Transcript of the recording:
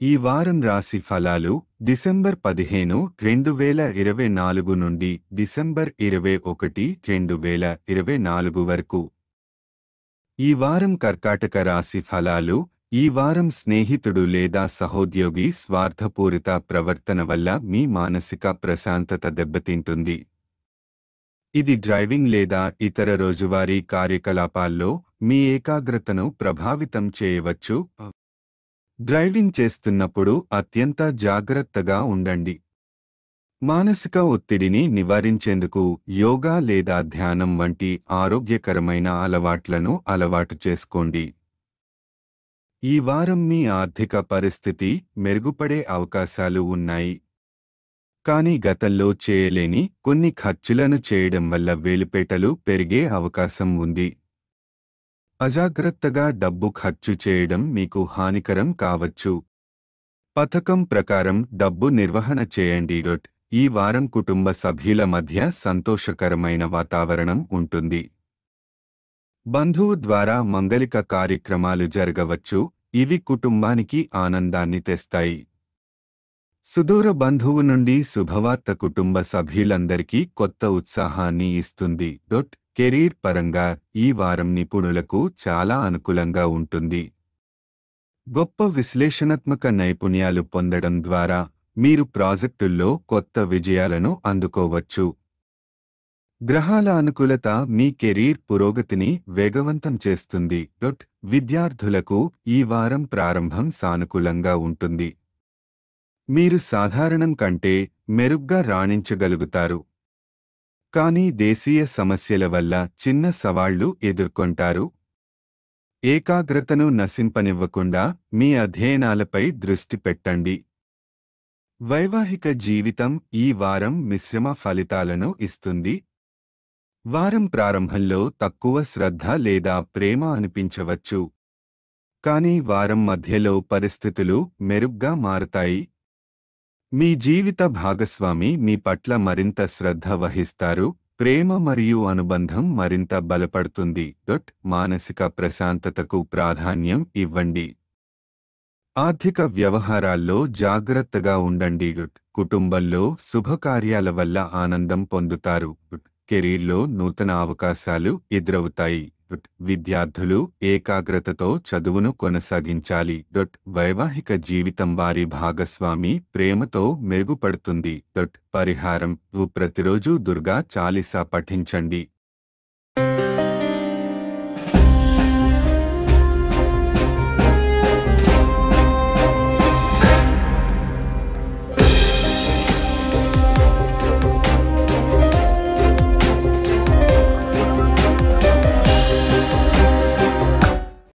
ఈ వారం రాశి ఫలాలు డిసెంబర్ 15, 2024 నుండి డిసెంబర్ 21, 2024 వరకు. ఈ వారం కర్కాటక రాశి ఫలాలు. ఈ వారం స్నేహితుడు లేదా సహోద్యోగి స్వార్థపూరిత ప్రవర్తన వల్ల మీ మానసిక ప్రశాంతత దెబ్బతింటుంది. ఇది డ్రైవింగ్ లేదా ఇతర రోజువారీ కార్యకలాపాల్లో మీ ఏకాగ్రతను ప్రభావితం చేయవచ్చు. డ్రైవింగ్ చేస్తున్నప్పుడు అత్యంత జాగ్రత్తగా ఉండండి. మానసిక ఒత్తిడిని నివారించేందుకు యోగా లేదా ధ్యానం వంటి ఆరోగ్యకరమైన అలవాట్లను అలవాటు చేసుకోండి. ఈ వారం మీ ఆర్థిక పరిస్థితి మెరుగుపడే అవకాశాలు ఉన్నాయి. కానీ గతంలో చేయలేని కొన్ని ఖర్చులను చేయడం వల్ల వేలిపేటలు పెరిగే అవకాశం ఉంది. అజాగ్రత్తగా డబ్బు ఖర్చు చేయడం మీకు హానికరం కావచ్చు. పథకం ప్రకారం డబ్బు నిర్వహణ చేయండి. ఈ వారం కుటుంబ సభ్యుల మధ్య సంతోషకరమైన వాతావరణం ఉంటుంది. బంధువు ద్వారా మంగళిక కార్యక్రమాలు జరగవచ్చు. ఇవి కుటుంబానికి ఆనందాన్ని తెస్తాయి. సుదూర బంధువు నుండి శుభవార్త కుటుంబ సభ్యులందరికీ కొత్త ఉత్సాహాన్ని ఇస్తుంది. కెరీర్ పరంగా ఈ వారం నిపుణులకు చాలా అనుకూలంగా ఉంటుంది. గొప్ప విశ్లేషణాత్మక నైపుణ్యాలు పొందడం ద్వారా మీరు ప్రాజెక్టుల్లో కొత్త విజయాలను అందుకోవచ్చు. గ్రహాల అనుకూలత మీ కెరీర్ పురోగతిని వేగవంతం చేస్తుంది. విద్యార్థులకు ఈ వారం ప్రారంభం సానుకూలంగా ఉంటుంది. మీరు సాధారణం కంటే మెరుగ్గా రాణించగలుగుతారు. కానీ దేశీయ సమస్యల వల్ల చిన్న సవాళ్లు ఎదుర్కొంటారు. ఏకాగ్రతను నశింపనివ్వకుండా మీ అధ్యయనాలపై దృష్టి పెట్టండి. వైవాహిక జీవితం ఈ వారం మిశ్రమ ఫలితాలను ఇస్తుంది. వారం ప్రారంభంలో తక్కువ శ్రద్ధ లేదా ప్రేమ అనిపించవచ్చు. కానీ వారం మధ్యలో పరిస్థితులు మెరుగ్గా మారతాయి. మీ జీవిత భాగస్వామి మీ పట్ల మరింత శ్రద్ధ వహిస్తారు. ప్రేమ మరియు అనుబంధం మరింత బలపడుతుంది. మానసిక ప్రశాంతతకు ప్రాధాన్యం ఇవ్వండి. ఆర్థిక వ్యవహారాల్లో జాగ్రత్తగా ఉండండి. కుటుంబంలో శుభకార్యాల వల్ల ఆనందం పొందుతారు. కెరీర్లో నూతన అవకాశాలు ఎదురవుతాయి. విద్యార్థులు ఏకాగ్రతతో చదువును కొనసాగించాలి. వైవాహిక జీవితం వారి భాగస్వామి ప్రేమతో మెరుగుపడుతుంది. పరిహారం: ప్రతిరోజు దుర్గా చాలీసా పఠించండి.